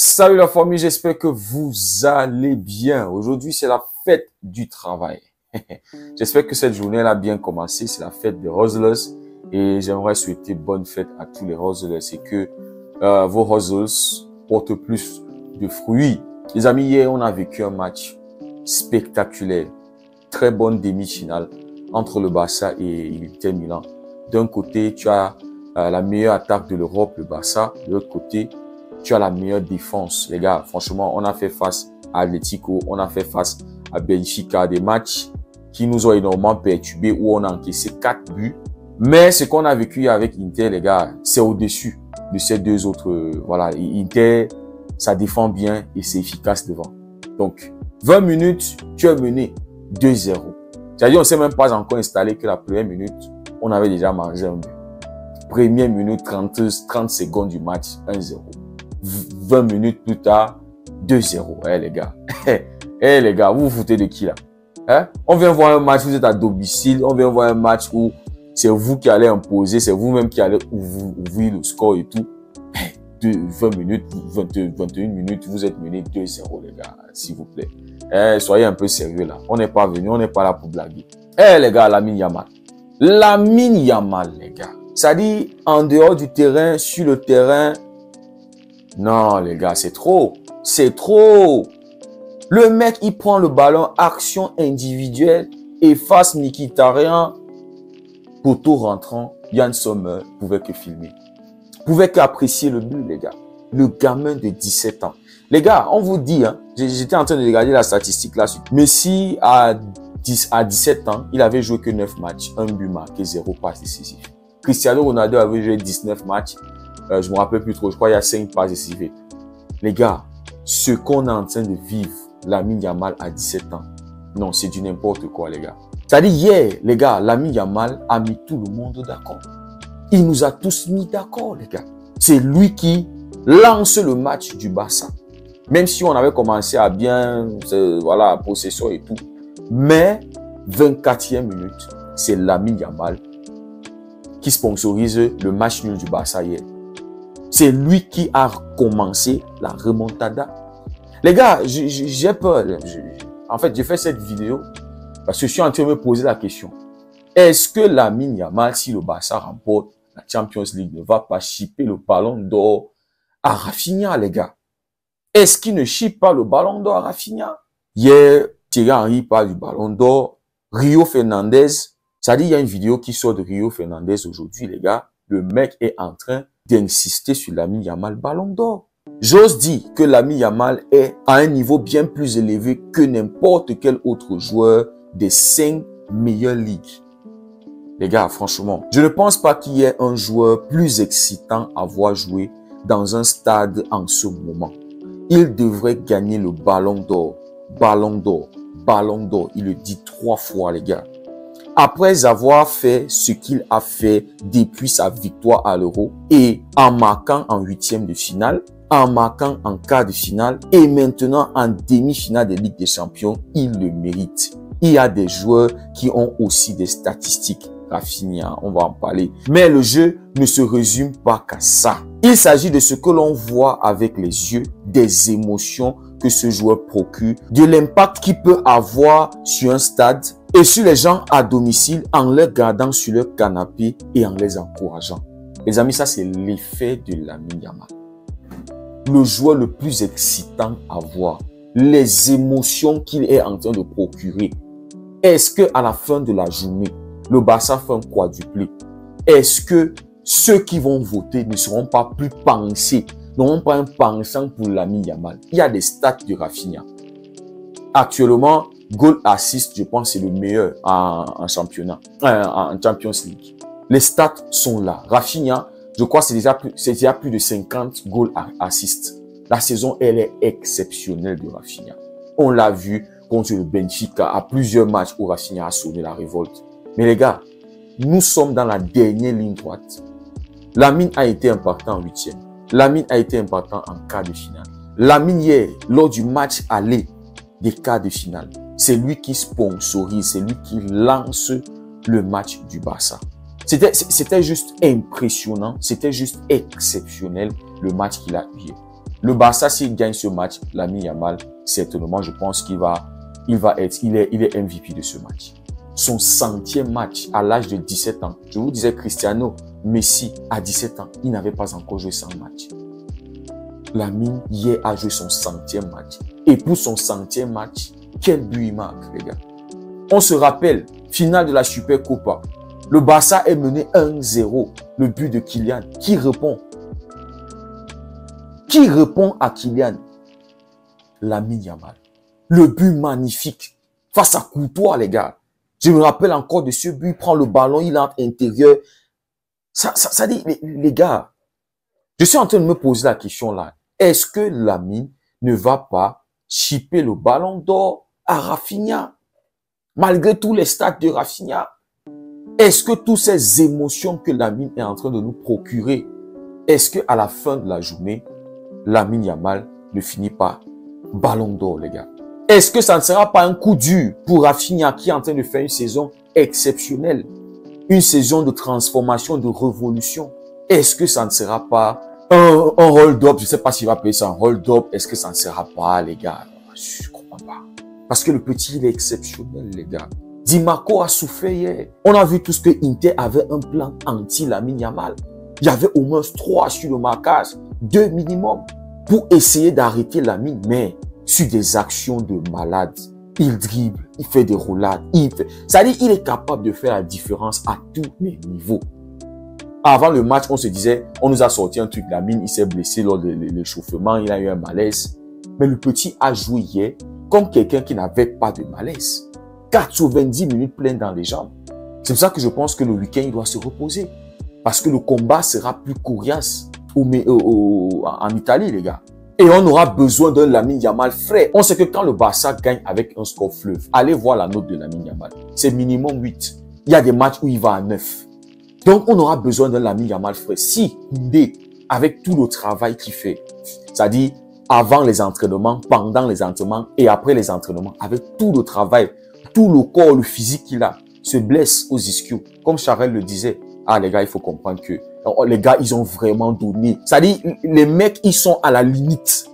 Salut la famille, j'espère que vous allez bien. Aujourd'hui, c'est la fête du travail. J'espère que cette journée a bien commencé. C'est la fête des hustlers et j'aimerais souhaiter bonne fête à tous les hustlers et que vos hustles portent plus de fruits. Les amis, hier, on a vécu un match spectaculaire. Très bonne demi-finale entre le Barça et l'Inter Milan. D'un côté, tu as la meilleure attaque de l'Europe, le Barça. De l'autre côté, tu as la meilleure défense. Les gars, franchement, on a fait face à Atlético, on a fait face à Benfica, des matchs qui nous ont énormément perturbés, où on a encaissé 4 buts. Mais ce qu'on a vécu avec Inter, les gars, c'est au-dessus de ces deux autres. Voilà, Inter, ça défend bien et c'est efficace devant. Donc, 20 minutes, tu es mené 2-0. C'est-à-dire, on ne s'est même pas encore installé que la première minute, on avait déjà mangé un but. Première minute, 30 secondes du match, 1-0. 20 minutes plus tard, 2-0. Les gars. Les gars, vous vous foutez de qui là? On vient voir un match où vous êtes à domicile. On vient voir un match où c'est vous qui allez imposer. C'est vous-même qui allez ouvrir le score et tout. 20 minutes, 21 minutes, vous êtes mené 2-0, les gars. S'il vous plaît. Soyez un peu sérieux là. On n'est pas venu, on n'est pas là pour blaguer. Les gars, Lamine Yamal. Lamine Yamal, les gars. Ça dit, en dehors du terrain, sur le terrain, non, les gars, c'est trop. C'est trop. Le mec, il prend le ballon, action individuelle, efface Mkhitaryan, poteau rentrant, Yann Sommer pouvait que filmer. Pouvait qu'apprécier le but, les gars. Le gamin de 17 ans. Les gars, on vous dit, hein, j'étais en train de regarder la statistique là. Messi, à 17 ans, il avait joué que 9 matchs, 1 but marqué, 0 passe décisif. Cristiano Ronaldo avait joué 19 matchs. Je me rappelle plus trop, je crois qu'il y a 5 passes décisives. Les gars, ce qu'on est en train de vivre, Lamine Yamal à 17 ans, non, c'est du n'importe quoi, les gars. C'est-à-dire, hier, les gars, Lamine Yamal a mis tout le monde d'accord. Il nous a tous mis d'accord, les gars. C'est lui qui lance le match du Barça. Même si on avait commencé à bien, voilà, possession et tout. Mais, 24e minute, c'est Lamine Yamal qui sponsorise le match nul du Barça hier. C'est lui qui a commencé la remontada. Les gars, j'ai peur. En fait, j'ai fait cette vidéo parce que je suis en train de me poser la question. Est-ce que Lamine Yamal, si le Barça remporte la Champions League, ne va pas chipper le ballon d'or à Rafinha, les gars? Est-ce qu'il ne chippe pas le ballon d'or à Rafinha? Hier, Thierry Henry parle du ballon d'or. Rio Fernandez, ça dit, il y a une vidéo qui sort de Rio Fernandez aujourd'hui, les gars. Le mec est en train d'insister sur Lamine Yamal ballon d'or. J'ose dire que Lamine Yamal est à un niveau bien plus élevé que n'importe quel autre joueur des 5 meilleures ligues. Les gars, franchement, je ne pense pas qu'il y ait un joueur plus excitant à voir jouer dans un stade en ce moment. Il devrait gagner le ballon d'or, ballon d'or, ballon d'or. Il le dit 3 fois, les gars. Après avoir fait ce qu'il a fait depuis sa victoire à l'Euro et en marquant en 8e de finale, en marquant en quart de finale et maintenant en demi-finale de Ligue des Champions, il le mérite. Il y a des joueurs qui ont aussi des statistiques. Rafinha, on va en parler. Mais le jeu ne se résume pas qu'à ça. Il s'agit de ce que l'on voit avec les yeux, des émotions que ce joueur procure, de l'impact qu'il peut avoir sur un stade et sur les gens à domicile en les gardant sur leur canapé et en les encourageant. Les amis, ça c'est l'effet de Lamine Yamal. Le joueur le plus excitant à voir. Les émotions qu'il est en train de procurer. Est-ce que à la fin de la journée, le Barça fait un quadruplé? Est-ce que ceux qui vont voter ne seront pas plus pensés, n'auront pas un pensant pour Lamine Yamal? Il y a des stats de Rafinha. Actuellement, goal assist, je pense, c'est le meilleur en championnat, en Champions League. Les stats sont là. Rafinha, je crois, c'est déjà plus de 50 goal assist. La saison, elle est exceptionnelle de Rafinha. On l'a vu contre le Benfica à plusieurs matchs où Rafinha a sonné la révolte. Mais les gars, nous sommes dans la dernière ligne droite. Lamine a été impactant en 8e. Lamine a été impactant en quart de finale. Lamine hier, lors du match aller des quarts de finale, c'est lui qui sponsorise, c'est lui qui lance le match du Barça. C'était juste impressionnant, c'était juste exceptionnel le match qu'il a eu hier. Le Barça, s'il gagne ce match, Lamine Yamal, certainement, je pense qu'il est MVP de ce match. Son 100e match à l'âge de 17 ans. Je vous disais, Cristiano Messi, à 17 ans, il n'avait pas encore joué 100 matchs. Lamine, hier, a joué son 100e match. Et pour son 100e match, quel but il marque, les gars. On se rappelle, finale de la Supercopa. Le Barça est mené 1-0. Le but de Kylian. Qui répond? Qui répond à Kylian? Lamine Yamal. Le but magnifique. Face à Courtois, les gars. Je me rappelle encore de ce but. Il prend le ballon, il entre intérieur. Ça dit, les gars, je suis en train de me poser la question là. Est-ce que Lamine ne va pas chipper le ballon d'or à Rafinha? Malgré tous les stats de Rafinha. Est-ce que toutes ces émotions que Lamine est en train de nous procurer, est-ce que à la fin de la journée, Lamine Yamal ne finit pas ballon d'or, les gars? Est-ce que ça ne sera pas un coup dur pour Rafinha qui est en train de faire une saison exceptionnelle? Une saison de transformation, de révolution? Est-ce que ça ne sera pas un hold-up? Je ne sais pas s'il va payer ça un hold-up. Est-ce que ça ne sera pas, les gars? Je ne comprends pas. Parce que le petit, il est exceptionnel, les gars. Di Marco a souffert hier. On a vu tout ce que Inter avait un plan anti-Lamine Yamal. Il y avait au moins 3 sur le marquage, 2 minimum, pour essayer d'arrêter Lamine. Mais sur des actions de malade, il dribble, il fait des roulades. C'est-à-dire, il est capable de faire la différence à tous les niveaux. Avant le match, on se disait, on nous a sorti un truc, Lamine, il s'est blessé lors de l'échauffement, il a eu un malaise. Mais le petit a joué hier comme quelqu'un qui n'avait pas de malaise. 90 minutes pleines dans les jambes. C'est pour ça que je pense que le week-end, il doit se reposer. Parce que le combat sera plus coriace en Italie, les gars. Et on aura besoin d'un Lamine Yamal frais. On sait que quand le Barça gagne avec un score fleuve, allez voir la note de Lamine Yamal. C'est minimum 8. Il y a des matchs où il va à 9. Donc, on aura besoin d'un Lamine Yamal frais. Si Koundé, avec tout le travail qu'il fait, c'est-à-dire avant les entraînements, pendant les entraînements et après les entraînements, avec tout le travail, tout le corps, le physique qu'il a, se blesse aux ischios. Comme Charel le disait, les gars, il faut comprendre que les gars, ils ont vraiment donné. C'est-à-dire, les mecs, ils sont à la limite.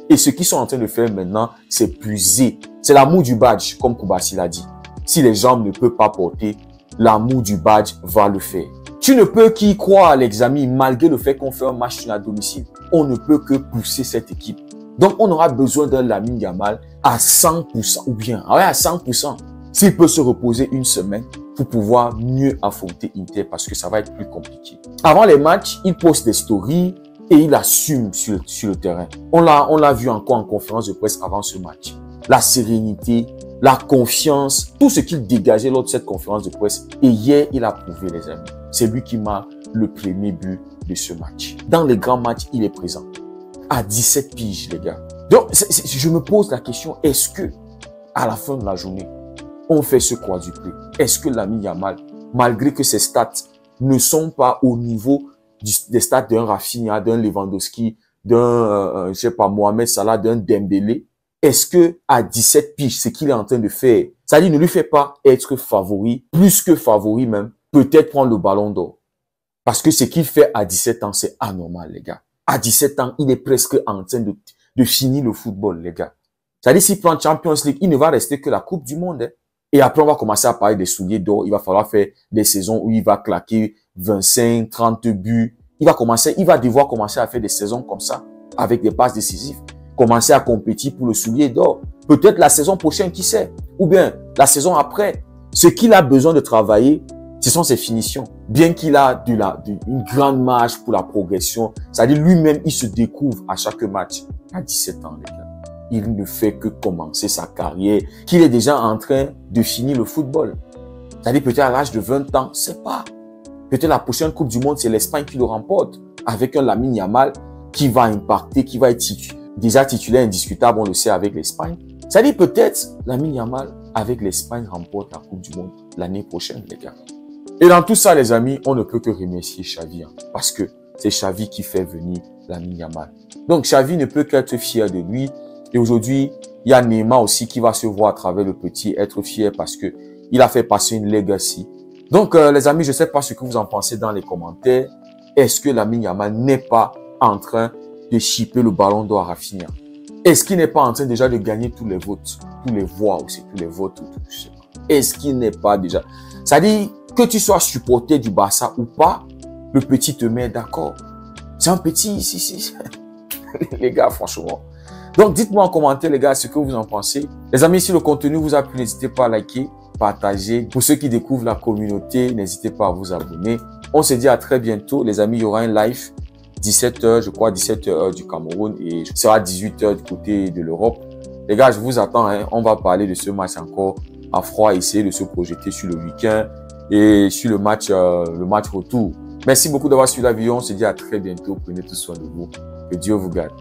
Et ce qu'ils sont en train de faire maintenant, c'est puiser. C'est l'amour du badge, comme Koubassi l'a dit. Si les jambes ne peuvent pas porter, l'amour du badge va le faire. Tu ne peux qu'y croire, les amis, malgré le fait qu'on fait un match à domicile. On ne peut que pousser cette équipe. Donc, on aura besoin d'un Lamine Yamal à 100%, ou bien, à 100%. S'il peut se reposer une semaine pour pouvoir mieux affronter Inter parce que ça va être plus compliqué. Avant les matchs, il poste des stories et il assume sur le terrain. On l'a vu encore en conférence de presse avant ce match. La sérénité, la confiance, tout ce qu'il dégageait lors de cette conférence de presse. Et hier, il a prouvé, les amis. C'est lui qui marque le premier but de ce match. Dans les grands matchs, il est présent. À 17 piges, les gars. Donc, je me pose la question, est-ce que, à la fin de la journée, on fait ce quadruplé? Est-ce que Lamine Yamal, malgré que ses stats ne sont pas au niveau des stats d'un Rafinha, d'un Lewandowski, d'un, je sais pas, Mohamed Salah, d'un Dembélé, est-ce que à 17 piges, ce qu'il est en train de faire, ça-à-dire ne lui fait pas être favori, plus que favori même, peut-être prendre le ballon d'or. Parce que ce qu'il fait à 17 ans, c'est anormal, les gars. À 17 ans, il est presque en train de finir le football, les gars. C'est-à-dire, s'il prend Champions League, il ne va rester que la Coupe du Monde. Hein. Et après, on va commencer à parler des souliers d'or. Il va falloir faire des saisons où il va claquer 25, 30 buts. Il va devoir commencer à faire des saisons comme ça, avec des passes décisives. Commencer à compétir pour le soulier d'or. Peut-être la saison prochaine, qui sait? Ou bien, la saison après. Ce qu'il a besoin de travailler, ce sont ses finitions. Bien qu'il a une grande marge pour la progression, c'est-à-dire lui-même, il se découvre à chaque match. À 17 ans, les gars. Il ne fait que commencer sa carrière, qu'il est déjà en train de finir le football. C'est-à-dire peut-être à l'âge de 20 ans, c'est pas. Peut-être la prochaine Coupe du Monde, c'est l'Espagne qui le remporte, avec un Lamine Yamal qui va impacter, qui va être déjà titulaire indiscutable, on le sait, avec l'Espagne. C'est-à-dire peut-être Lamine Yamal, avec l'Espagne, remporte la Coupe du Monde l'année prochaine, les gars. Et dans tout ça, les amis, on ne peut que remercier Xavi, hein, parce que c'est Xavi qui fait venir Lamine Yamal. Donc Xavi ne peut qu'être fier de lui. Et aujourd'hui, il y a Neymar aussi qui va se voir à travers le petit, être fier parce que il a fait passer une legacy. Donc les amis, je ne sais pas ce que vous en pensez dans les commentaires. Est-ce que Lamine Yamal n'est pas en train de chipper le ballon d'or à Rafinha? Est-ce qu'il n'est pas en train déjà de gagner tous les votes, tous les voix aussi, tous les votes, je sais pas. Est-ce qu'il n'est pas déjà... C'est-à-dire, que tu sois supporter du Barça ou pas, le petit te met d'accord. C'est un petit ici. Les gars, franchement. Donc, dites-moi en commentaire, les gars, ce que vous en pensez. Les amis, si le contenu vous a plu, n'hésitez pas à liker, partager. Pour ceux qui découvrent la communauté, n'hésitez pas à vous abonner. On se dit à très bientôt. Les amis, il y aura un live 17h, je crois 17h du Cameroun et ce sera 18h du côté de l'Europe. Les gars, je vous attends. Hein. On va parler de ce match encore à froid, essayer de se projeter sur le week-end et sur le match retour. Merci beaucoup d'avoir suivi la vidéo. On se dit à très bientôt. Prenez tout soin de vous. Que Dieu vous garde.